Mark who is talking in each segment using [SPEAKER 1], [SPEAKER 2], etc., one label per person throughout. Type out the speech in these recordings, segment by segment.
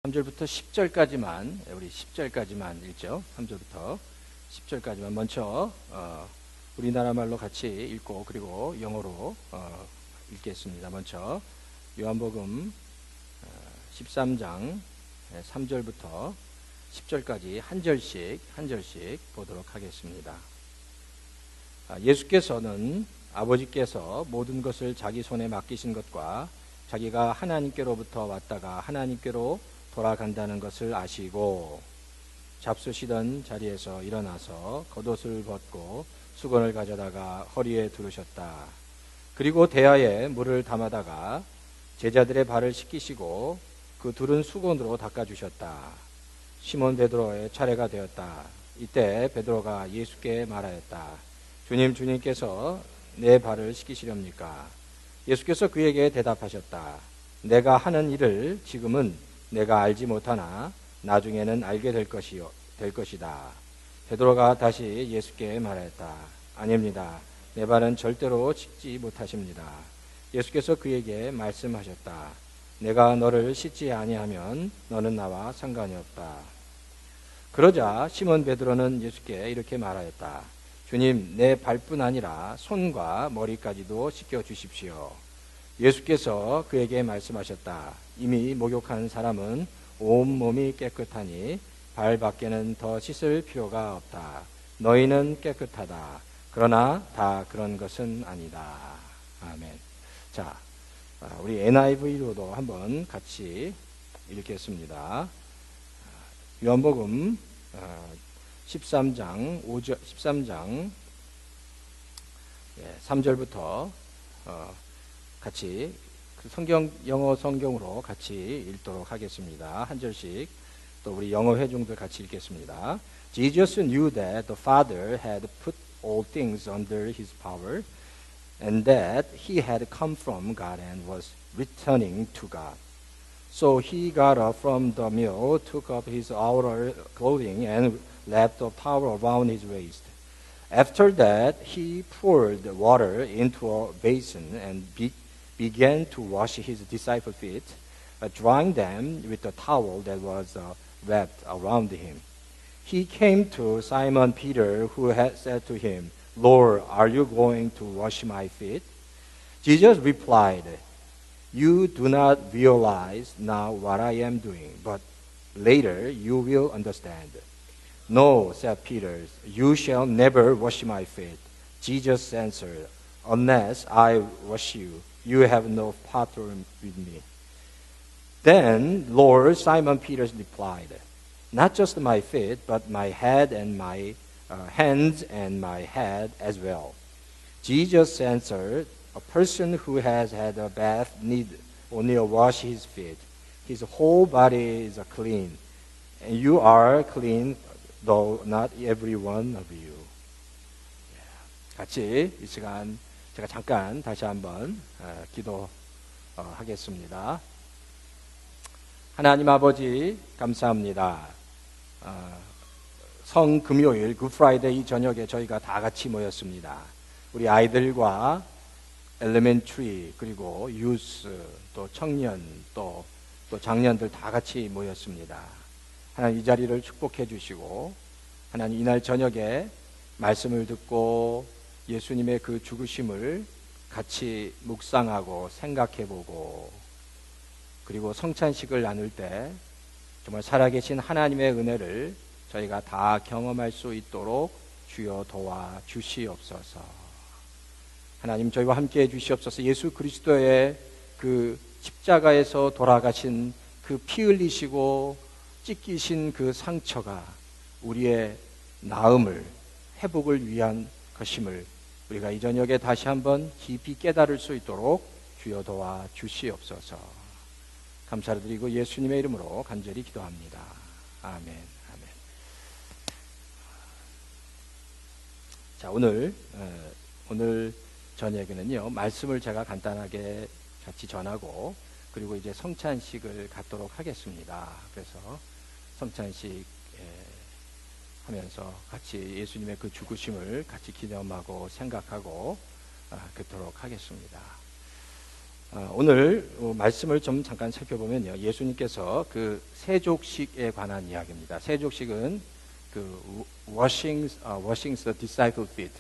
[SPEAKER 1] 3절부터 10절까지만 우리 10절까지만 읽죠. 3절부터 10절까지만 먼저 우리나라 말로 같이 읽고 그리고 영어로 읽겠습니다. 먼저 요한복음 13장 3절부터 10절까지 한 절씩 보도록 하겠습니다. 예수께서는 아버지께서 모든 것을 자기 손에 맡기신 것과 자기가 하나님께로부터 왔다가 하나님께로 돌아간다는 것을 아시고 잡수시던 자리에서 일어나서 겉옷을 벗고 수건을 가져다가 허리에 두르셨다. 그리고 대야에 물을 담아다가 제자들의 발을 씻기시고 그 두른 수건으로 닦아주셨다. 시몬 베드로의 차례가 되었다. 이때 베드로가 예수께 말하였다. 주님께서 내 발을 씻기시렵니까? 예수께서 그에게 대답하셨다. 내가 하는 일을 지금은 내가 알지 못하나 나중에는 알게 될 것이다. 베드로가 다시 예수께 말하였다. 아닙니다. 내 발은 절대로 씻지 못하십니다. 예수께서 그에게 말씀하셨다. 내가 너를 씻지 아니하면 너는 나와 상관이 없다. 그러자 시몬 베드로는 예수께 이렇게 말하였다. 주님, 내 발뿐 아니라 손과 머리까지도 씻겨 주십시오. 예수께서 그에게 말씀하셨다. 이미 목욕한 사람은 온몸이 깨끗하니 발밖에는 더 씻을 필요가 없다. 너희는 깨끗하다. 그러나 다 그런 것은 아니다. 아멘. 자, 우리 NIV로도 한번 같이 읽겠습니다. 요한복음 13장 3절부터 같이 영어 성경으로 같이 읽도록 하겠습니다. 한 절씩 또 우리 영어 회중들 같이 읽겠습니다. Jesus knew that the Father had put all things under his power and that he had come from God and was returning to God. So he got up from the meal, took up his outer clothing and wrapped a towel around his waist. After that, he poured water into a basin and began to wash his disciples' feet, drying them with the towel that was wrapped around him. He came to Simon Peter, who had said to him, Lord, are you going to wash my feet? Jesus replied, You do not realize now what I am doing, but later you will understand. No, said Peter, you shall never wash my feet. Jesus answered, Unless I wash you, you have no part with me. Then Lord, Simon Peter replied, Not just my feet, but my head and my hands and my head as well. Jesus answered, A person who has had a bath need only wash his feet. His whole body is clean, and you are clean, though not every one of you. 같이 이 시간 제가 잠깐 다시 한번 기도하겠습니다. 하나님 아버지 감사합니다. 성금요일 굿프라이데이 저녁에 저희가 다 같이 모였습니다. 우리 아이들과 엘레멘트리 그리고 유스 또 청년 또 장년들 다 같이 모였습니다. 하나님 이 자리를 축복해 주시고 하나님 이날 저녁에 말씀을 듣고 예수님의 그 죽으심을 같이 묵상하고 생각해보고 그리고 성찬식을 나눌 때 정말 살아계신 하나님의 은혜를 저희가 다 경험할 수 있도록 주여 도와 주시옵소서. 하나님 저희와 함께 해 주시옵소서. 예수 그리스도의 그 십자가에서 돌아가신 그 피 흘리시고 찢기신 그 상처가 우리의 나음을 회복을 위한 것임을 우리가 이 저녁에 다시 한번 깊이 깨달을 수 있도록 주여 도와 주시옵소서. 감사를 드리고 예수님의 이름으로 간절히 기도합니다. 아멘. 자, 오늘 저녁에는요 말씀을 제가 간단하게 같이 전하고 그리고 이제 성찬식을 갖도록 하겠습니다. 그래서 성찬식 하면서 같이 예수님의 그 죽으심을 같이 기념하고 생각하고 그토록 하겠습니다. 오늘 말씀을 좀 잠깐 살펴보면요. 예수님께서 그 세족식에 관한 이야기입니다. 세족식은 그 washing the disciple feet,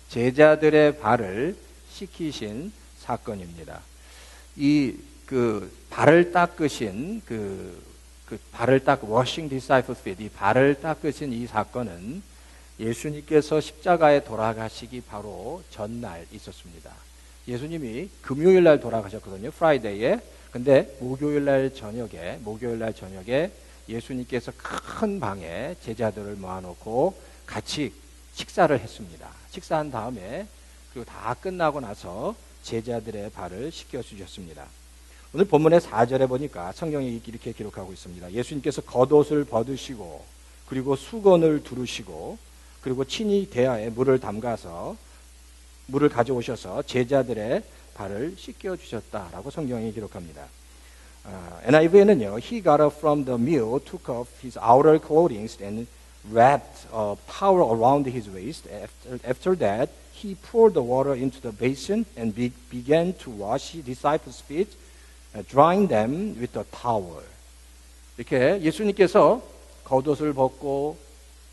[SPEAKER 1] 제자들의 발을 씻기신 사건입니다. 이 그 발을 닦으신 발을 washing disciple feet, 이 발을 닦으신 이 사건은 예수님께서 십자가에 돌아가시기 바로 전날 있었습니다. 예수님이 금요일 날 돌아가셨거든요. 프라이데이에. 근데 목요일 날 저녁에 예수님께서 큰 방에 제자들을 모아놓고 같이 식사를 했습니다. 식사한 다음에 그리고 다 끝나고 나서 제자들의 발을 씻겨 주셨습니다. 오늘 본문의 4절에 보니까 성경이 이렇게 기록하고 있습니다. 예수님께서 겉옷을 벗으시고 그리고 수건을 두르시고 그리고 친히 대야에 물을 담가서 물을 가져오셔서 제자들의 발을 씻겨 주셨다라고 성경이 기록합니다. NIV에는요, He got up from the meal, took off his outer clothing and wrapped a towel around his waist. After that, he poured the water into the basin and began to wash his disciples' feet, drying them with the towel. 이렇게 예수님께서 겉옷을 벗고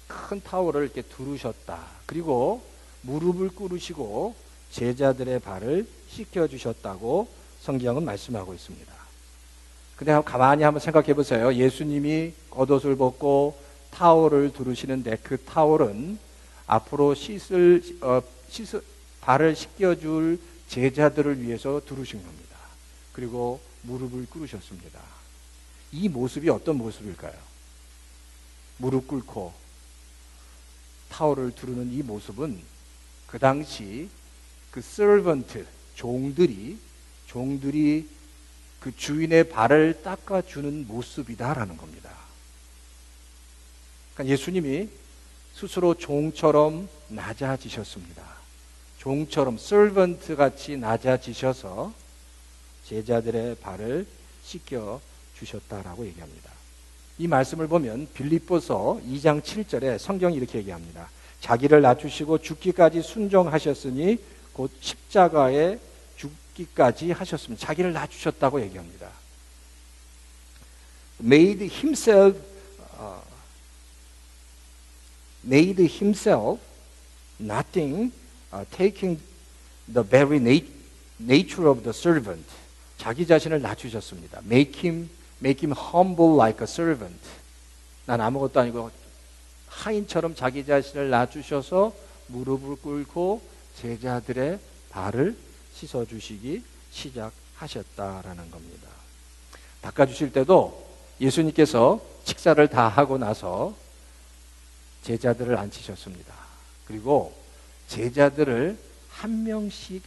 [SPEAKER 1] 큰 타월을 이렇게 두르셨다. 그리고 무릎을 꿇으시고 제자들의 발을 씻겨주셨다고 성경은 말씀하고 있습니다. 근데 가만히 한번 생각해 보세요. 예수님이 겉옷을 벗고 타월을 두르시는데 그 타월은 앞으로 발을 씻겨줄 제자들을 위해서 두르신 겁니다. 그리고 무릎을 꿇으셨습니다. 이 모습이 어떤 모습일까요? 무릎 꿇고 타월을 두르는 이 모습은 그 당시 그 서번트, 종들이 그 주인의 발을 닦아주는 모습이다라는 겁니다. 그러니까 예수님이 스스로 종처럼 낮아지셨습니다. 종처럼 서번트 같이 낮아지셔서 제자들의 발을 씻겨 주셨다라고 얘기합니다. 이 말씀을 보면 빌립보서 2장 7절에 성경이 이렇게 얘기합니다. 자기를 낮추시고 죽기까지 순종하셨으니 곧 십자가에 죽기까지 하셨습니다. 자기를 낮추셨다고 얘기합니다. made himself nothing, taking the very nature of the servant. 자기 자신을 낮추셨습니다. Make him humble like a servant. 난 아무것도 아니고 하인처럼 자기 자신을 낮추셔서 무릎을 꿇고 제자들의 발을 씻어주시기 시작하셨다라는 겁니다. 닦아주실 때도 예수님께서 식사를 다 하고 나서 제자들을 앉히셨습니다. 그리고 제자들을 한 명씩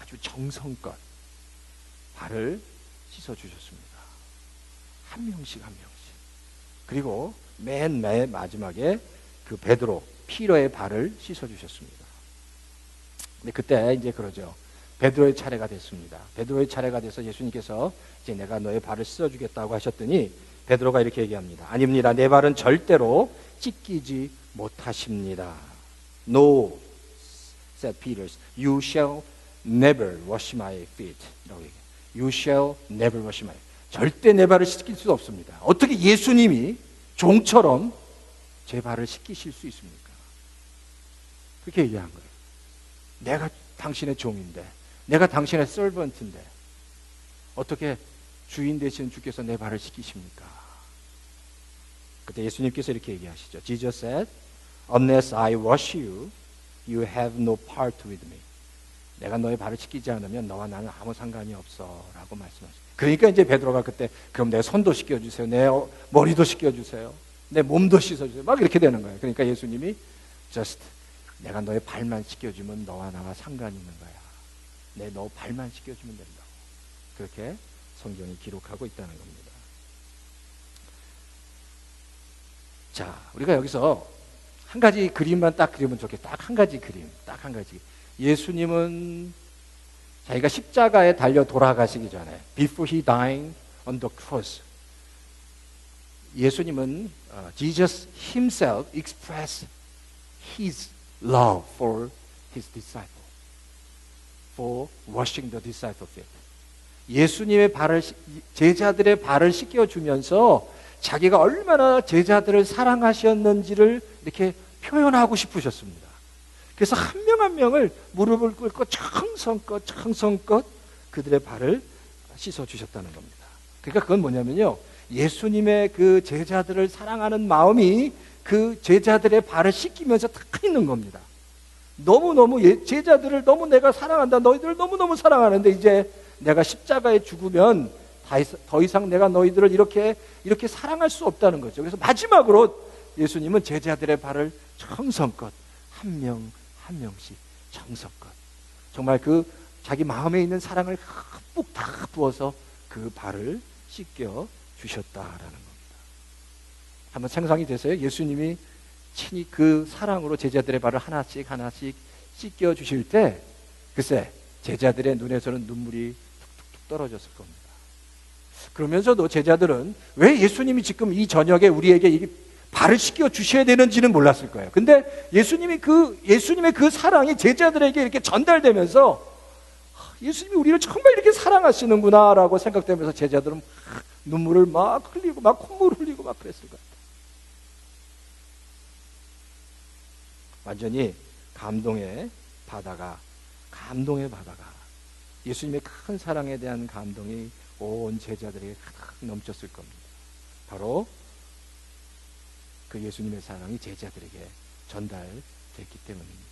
[SPEAKER 1] 아주 정성껏 발을 씻어주셨습니다. 한 명씩. 그리고 맨 마지막에 그 피로의 발을 씻어주셨습니다. 근데 그때 이제 그러죠. 베드로의 차례가 됐습니다. 베드로의 차례가 돼서 예수님께서 이제 내가 너의 발을 씻어주겠다고 하셨더니 베드로가 이렇게 얘기합니다. 아닙니다. 내 발은 절대로 찢기지 못하십니다. No, said Peter, you shall never wash my feet. 라고 얘기해요. You shall never wash my feet. 절대 내 발을 씻길 수 없습니다. 어떻게 예수님이 종처럼 제 발을 씻기실 수 있습니까? 그렇게 얘기한 거예요. 내가 당신의 종인데, 내가 당신의 서번트인데 어떻게 주인 되신 주께서 내 발을 씻기십니까? 그때 예수님께서 이렇게 얘기하시죠. Jesus said, unless I wash you, you have no part with me. 내가 너의 발을 씻기지 않으면 너와 나는 아무 상관이 없어 라고 말씀하시죠. 그러니까 이제 베드로가 그때 그럼 내 손도 씻겨주세요. 내 머리도 씻겨주세요. 내 몸도 씻어주세요. 막 이렇게 되는 거예요. 그러니까 예수님이 just 내가 너의 발만 씻겨주면 너와 나와 상관이 있는 거야. 너 발만 씻겨주면 된다고. 그렇게 성경이 기록하고 있다는 겁니다. 자, 우리가 여기서 한 가지 그림만 딱 그리면 좋겠다. 딱 한 가지 그림. 예수님은 자기가 십자가에 달려 돌아가시기 전에 before he dying on the cross, 예수님은 Jesus himself expressed his love for his disciple. for washing the disciples' feet. 예수님의 제자들의 발을 씻겨주면서 자기가 얼마나 제자들을 사랑하셨는지를 이렇게 표현하고 싶으셨습니다. 그래서 한 명 한 명을 무릎을 꿇고 청성껏 그들의 발을 씻어주셨다는 겁니다. 그러니까 그건 뭐냐면요, 예수님의 그 제자들을 사랑하는 마음이 그 제자들의 발을 씻기면서 다 있는 겁니다. 너무너무 제자들을 너무 내가 사랑한다, 너희들을 너무너무 사랑하는데 이제 내가 십자가에 죽으면 더 이상 내가 너희들을 이렇게 사랑할 수 없다는 거죠. 그래서 마지막으로 예수님은 제자들의 발을 정성껏 한 명 한 명씩 정성껏 정말 그 자기 마음에 있는 사랑을 듬뿍 다 부어서 그 발을 씻겨 주셨다라는 겁니다. 한번 상상이 되세요? 예수님이 친히 그 사랑으로 제자들의 발을 하나씩 씻겨 주실 때 글쎄 제자들의 눈에서는 눈물이 툭툭툭 떨어졌을 겁니다. 그러면서도 제자들은 왜 예수님이 지금 이 저녁에 우리에게 이 발을 씻겨 주셔야 되는지는 몰랐을 거예요. 근데 예수님의 그 사랑이 제자들에게 이렇게 전달되면서 예수님이 우리를 정말 이렇게 사랑하시는구나라고 생각되면서 제자들은 막 눈물을 막 흘리고 막 콧물을 흘리고 막 그랬을 것 같아요. 완전히 감동의 바다가 예수님의 큰 사랑에 대한 감동이 온 제자들에게 가득 넘쳤을 겁니다. 바로 그 예수님의 사랑이 제자들에게 전달됐기 때문입니다.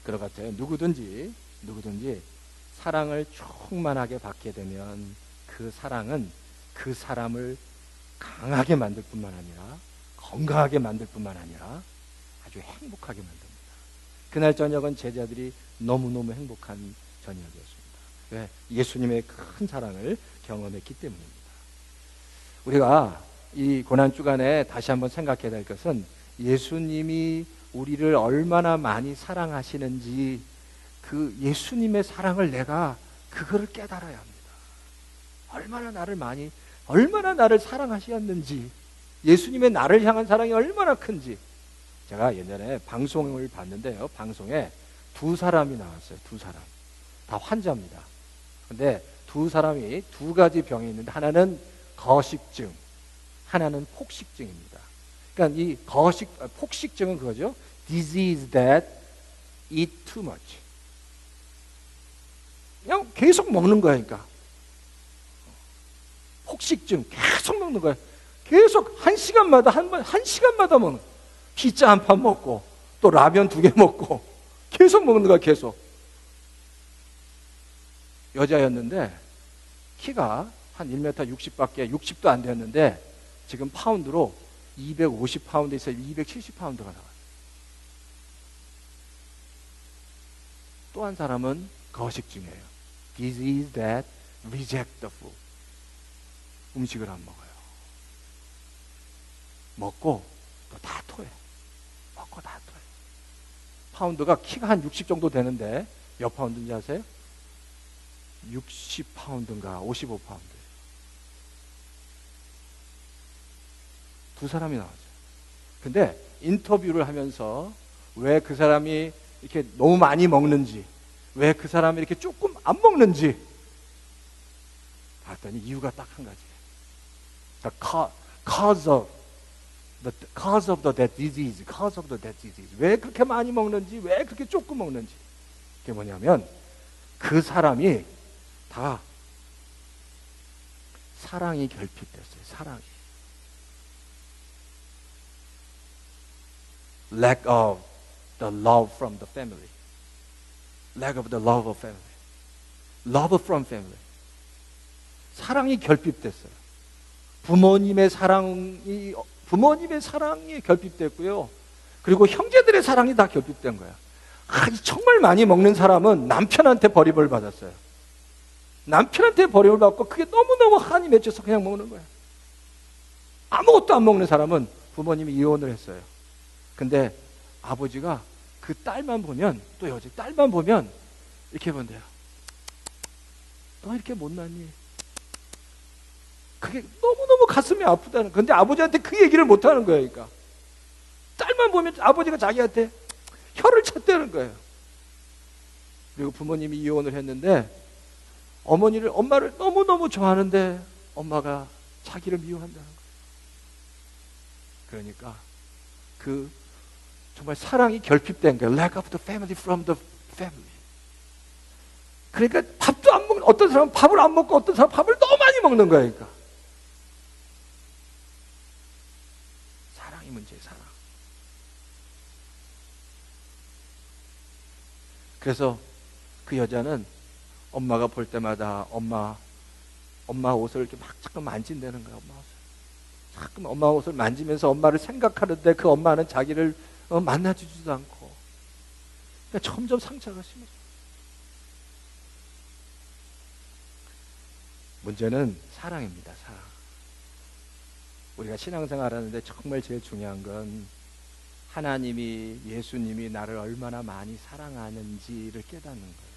[SPEAKER 1] 그런 것 같아요. 누구든지 사랑을 충만하게 받게 되면 그 사랑은 그 사람을 강하게 만들 뿐만 아니라 건강하게 만들 뿐만 아니라 아주 행복하게 만듭니다. 그날 저녁은 제자들이 너무너무 행복한 저녁이었습니다. 왜? 예수님의 큰 사랑을 경험했기 때문입니다. 우리가 이 고난주간에 다시 한번 생각해야 될 것은 예수님이 우리를 얼마나 많이 사랑하시는지 그 예수님의 사랑을 내가 그거를 깨달아야 합니다. 얼마나 나를 사랑하셨는지, 예수님의 나를 향한 사랑이 얼마나 큰지. 제가 예전에 방송을 봤는데요, 방송에 두 사람이 나왔어요. 두 사람 다 환자입니다. 근데 두 사람이 두 가지 병이 있는데 하나는 거식증, 하나는 폭식증입니다. 그러니까 이 폭식증은 그거죠. Disease that eat too much. 그냥 계속 먹는 거야. 그러니까 폭식증 계속 먹는 거야. 계속 한 시간마다 먹는. 피자 한 판 먹고 또 라면 2개 먹고 계속 먹는 거야. 계속. 여자였는데 키가 한 1m 60도 안 되었는데 지금 파운드로 250파운드에서 270파운드가 나와요. 또 한 사람은 거식증이에요. Disease that reject the food. 음식을 안 먹어요. 먹고 또 다 토해. 먹고 다 토해. 파운드가 키가 한 60 정도 되는데 몇 파운드인지 아세요? 60파운드인가 55파운드. 두 사람이 나왔어요. 근데 인터뷰를 하면서 왜 그 사람이 이렇게 너무 많이 먹는지, 왜 그 사람이 이렇게 조금 안 먹는지 봤더니 이유가 딱 한 가지예요. Cause of the disease. 왜 그렇게 많이 먹는지, 왜 그렇게 조금 먹는지. 그게 뭐냐면 그 사람이 다 사랑이 결핍됐어요. 사랑이. Lack of the love from the family. Lack of the love of family. Love from family. 사랑이 결핍됐어요. 부모님의 사랑이 결핍됐고요. 그리고 형제들의 사랑이 다 결핍된 거야. 정말 많이 먹는 사람은 남편한테 버림을 받았어요. 남편한테 버림을 받고 그게 너무너무 한이 맺혀서 그냥 먹는 거야. 아무것도 안 먹는 사람은 부모님이 이혼을 했어요. 근데 아버지가 그 딸만 보면, 또 여자 딸만 보면 이렇게 본대요. 너 이렇게 못났니? 그게 너무너무 가슴이 아프다는. 근데 아버지한테 그 얘기를 못하는 거예요. 그러니까 딸만 보면 아버지가 자기한테 혀를 쳤다는 거예요. 그리고 부모님이 이혼을 했는데 엄마를 너무너무 좋아하는데 엄마가 자기를 미워한다는 거예요. 그러니까 그 정말 사랑이 결핍된 거예요. Lack of the family from the family. 그러니까 밥도 안 먹는, 어떤 사람은 밥을 안 먹고 어떤 사람은 밥을 너무 많이 먹는 거예요. 그러니까 사랑이 문제예요. 사랑. 그래서 그 여자는 엄마가 볼 때마다 엄마 옷을 이렇게 막 자꾸 만진다는 거야. 엄마 옷을. 자꾸 엄마 옷을 만지면서 엄마를 생각하는데 그 엄마는 자기를 만나주지도 않고. 그러니까 점점 상처가 심해져. 문제는 사랑입니다. 사랑. 우리가 신앙생활 하는데 정말 제일 중요한 건 하나님이, 예수님이 나를 얼마나 많이 사랑하는지를 깨닫는 거예요.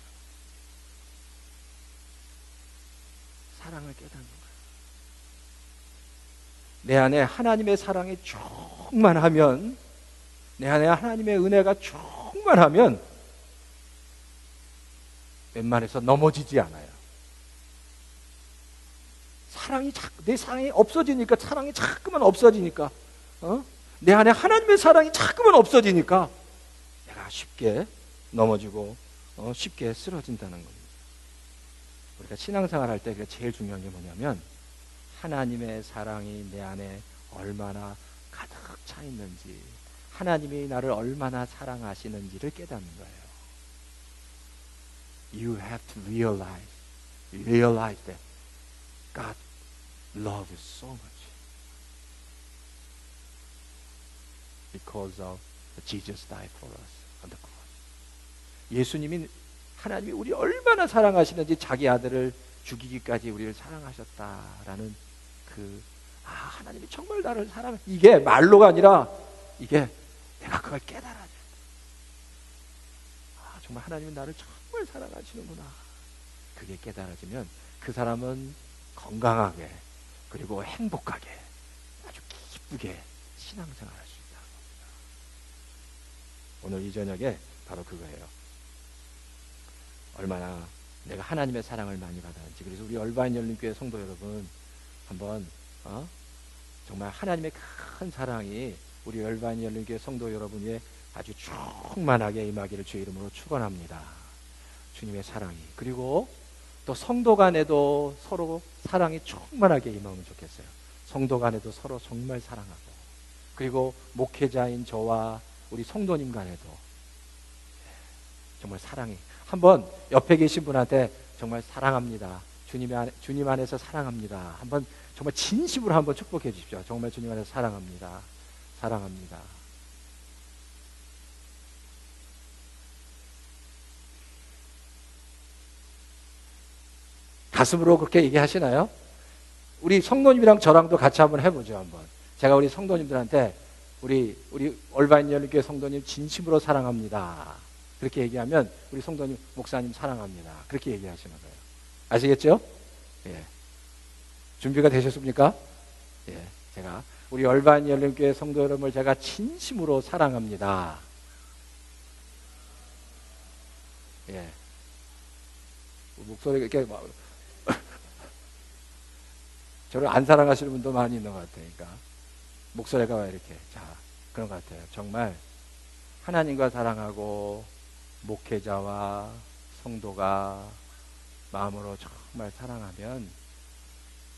[SPEAKER 1] 사랑을 깨닫는 거예요. 내 안에 하나님의 사랑이 충만하면, 내 안에 하나님의 은혜가 충만하면 웬만해서 넘어지지 않아요. 내 사랑이 없어지니까, 사랑이 자꾸만 없어지니까, 내 안에 하나님의 사랑이 자꾸만 없어지니까 내가 쉽게 넘어지고 쉽게 쓰러진다는 겁니다. 우리가 신앙생활 할 때 제일 중요한 게 뭐냐면 하나님의 사랑이 내 안에 얼마나 가득 차 있는지, 하나님이 나를 얼마나 사랑하시는지를 깨닫는 거예요. You have to realize that God loves you so much because of Jesus died for us on the cross. 하나님이 우리 얼마나 사랑하시는지 자기 아들을 죽이기까지 우리를 사랑하셨다라는 하나님이 정말 나를 사랑해. 이게 말로가 아니라 이게 내가 그걸 깨달아야 돼. 정말 하나님은 나를 정말 사랑하시는구나. 그게 깨달아지면 그 사람은 건강하게 그리고 행복하게 아주 기쁘게 신앙생활할 수 있다는 겁니다. 오늘 이 저녁에 바로 그거예요. 얼마나 내가 하나님의 사랑을 많이 받았는지. 그래서 우리 얼바인 열린교회 성도 여러분, 한번 정말 하나님의 큰 사랑이 우리 얼바인 열린교회 성도 여러분에 아주 충만하게 임하기를 주의 이름으로 축원합니다. 주님의 사랑이. 그리고 또 성도 간에도 서로 사랑이 충만하게 임하면 좋겠어요. 성도 간에도 서로 정말 사랑하고, 그리고 목회자인 저와 우리 성도님 간에도 정말 사랑이. 한번 옆에 계신 분한테 정말 사랑합니다. 주님 안에서 사랑합니다. 한번 정말 진심으로 한번 축복해 주십시오. 정말 주님 안에서 사랑합니다. 사랑합니다. 가슴으로 그렇게 얘기하시나요? 우리 성도님이랑 저랑도 같이 한번 해보죠. 한번. 제가 우리 성도님들한테 우리 얼바인 열린교회 성도님 진심으로 사랑합니다. 그렇게 얘기하면 우리 성도님, 목사님 사랑합니다. 그렇게 얘기하시는 거예요. 아시겠죠? 예. 준비가 되셨습니까? 예. 제가 우리 얼바인 열린교회 성도 여러분을 제가 진심으로 사랑합니다. 예. 목소리가 이렇게 저를 안 사랑하시는 분도 많이 있는 것 같으니까 목소리가 왜 이렇게 그런 것 같아요. 정말 하나님과 사랑하고 목회자와 성도가 마음으로 정말 사랑하면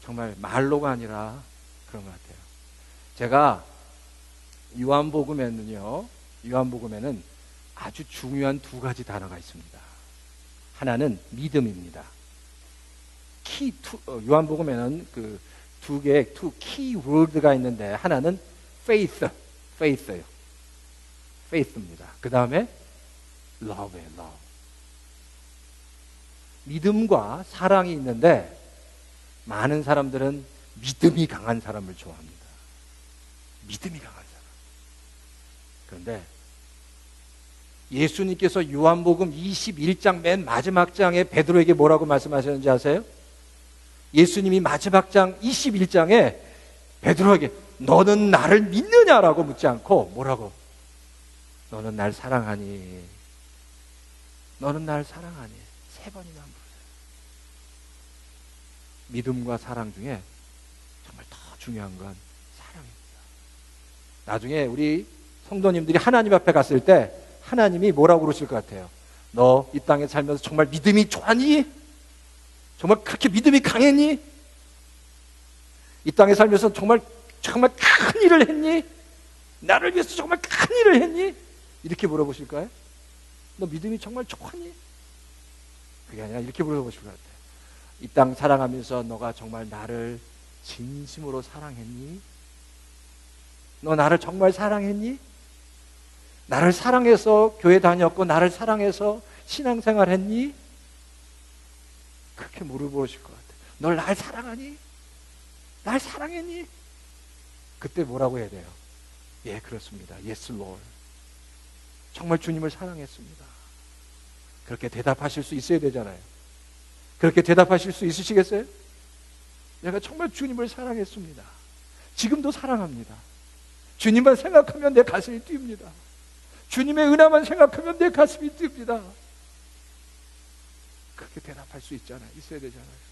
[SPEAKER 1] 정말 말로가 아니라 그런 것 같아요. 제가 요한복음에는 아주 중요한 두 가지 단어가 있습니다. 하나는 믿음입니다. 요한복음에는 두 키 워드가 있는데, 하나는 faith예요. faith입니다. 그 다음에 love예요. love. 믿음과 사랑이 있는데 많은 사람들은 믿음이 강한 사람을 좋아합니다. 믿음이 강한 사람. 그런데 예수님께서 요한복음 21장 맨 마지막 장에 베드로에게 뭐라고 말씀하셨는지 아세요? 예수님이 마지막 장 21장에 베드로에게 너는 나를 믿느냐라고 묻지 않고 뭐라고? 너는 날 사랑하니? 너는 날 사랑하니? 3번이나 물으세요. 믿음과 사랑 중에 정말 더 중요한 건 사랑입니다. 나중에 우리 성도님들이 하나님 앞에 갔을 때 하나님이 뭐라고 그러실 것 같아요? 너 이 땅에 살면서 정말 믿음이 좋았니? 정말 그렇게 믿음이 강했니? 이 땅에 살면서 정말 큰 일을 했니? 나를 위해서 정말 큰 일을 했니? 이렇게 물어보실까요? 너 믿음이 정말 좋았니? 그게 아니라 이렇게 물어보실 것 같아요. 이 땅 살아가면서 너가 정말 나를 진심으로 사랑했니? 너 나를 정말 사랑했니? 나를 사랑해서 교회 다녔고 나를 사랑해서 신앙생활 했니? 그렇게 물어보실 것 같아요. 널 날 사랑하니? 날 사랑했니? 그때 뭐라고 해야 돼요? 예, 그렇습니다. Yes, Lord. 정말 주님을 사랑했습니다. 그렇게 대답하실 수 있어야 되잖아요. 그렇게 대답하실 수 있으시겠어요? 내가 정말 주님을 사랑했습니다. 지금도 사랑합니다. 주님만 생각하면 내 가슴이 뛰입니다. 주님의 은혜만 생각하면 내 가슴이 뛰입니다. 그렇게 대답할 수 있잖아요. 있어야 되잖아요.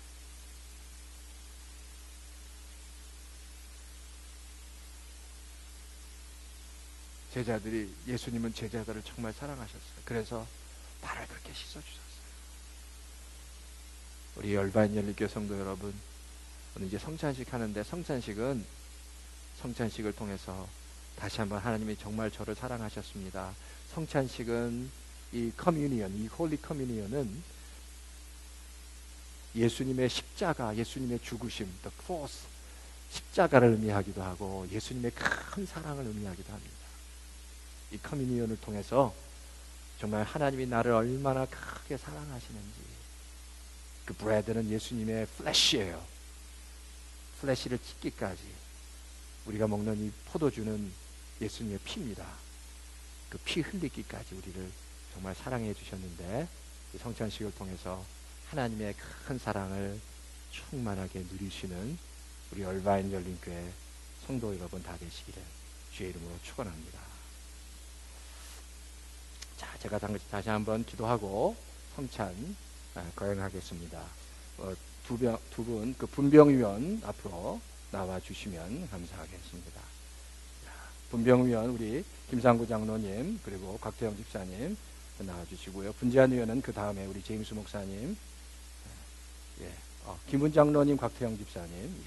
[SPEAKER 1] 제자들이, 예수님은 제자들을 정말 사랑하셨어요. 그래서 나를 그렇게 씻어주셨어요. 우리 열반 열리교회 성도 여러분, 오늘 이제 성찬식 하는데, 성찬식을 통해서 다시 한번 하나님이 정말 저를 사랑하셨습니다. 성찬식은 이 커뮤니언, 이 홀리 커뮤니언은 예수님의 십자가, 예수님의 죽으심, the cross, 십자가를 의미하기도 하고 예수님의 큰 사랑을 의미하기도 합니다. 이 커뮤니언을 통해서 정말 하나님이 나를 얼마나 크게 사랑하시는지, 그 브레드는 예수님의 플래시예요. 플래시를 찢기까지 우리가 먹는 이 포도주는 예수님의 피입니다. 그 피 흘리기까지 우리를 정말 사랑해 주셨는데, 이 성찬식을 통해서 하나님의 큰 사랑을 충만하게 누리시는 우리 얼바인 열린교회 성도 여러분 다 되시기를 주의 이름으로 축원합니다. 자, 제가 다시 한번 기도하고 성찬 거행하겠습니다. 두 분 그 분병위원 앞으로 나와 주시면 감사하겠습니다. 분병위원 우리 김상구 장로님, 그리고 곽태영 집사님 나와 주시고요. 분재한 위원은 그 다음에 우리 제임스 목사님, 김은 장로님, 곽태영 집사님,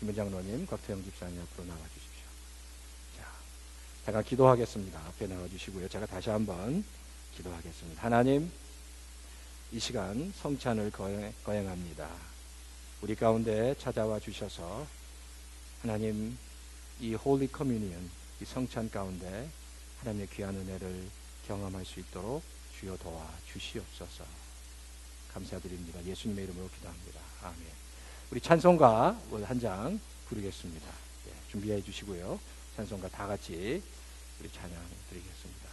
[SPEAKER 1] 김은 장로님, 곽태영 집사님 앞으로 나와 주십시오. 자, 제가 기도하겠습니다. 앞에 나와 주시고요. 제가 다시 한번 기도하겠습니다. 하나님, 이 시간 성찬을 거행합니다. 우리 가운데 찾아와 주셔서 하나님, 이 홀리 커뮤니언, 이 성찬 가운데 하나님의 귀한 은혜를 경험할 수 있도록 주여 도와 주시옵소서. 감사드립니다. 예수님의 이름으로 기도합니다. 아멘. 우리 찬송가 한 장 부르겠습니다. 준비해 주시고요. 찬송가 다 같이 우리 찬양 드리겠습니다.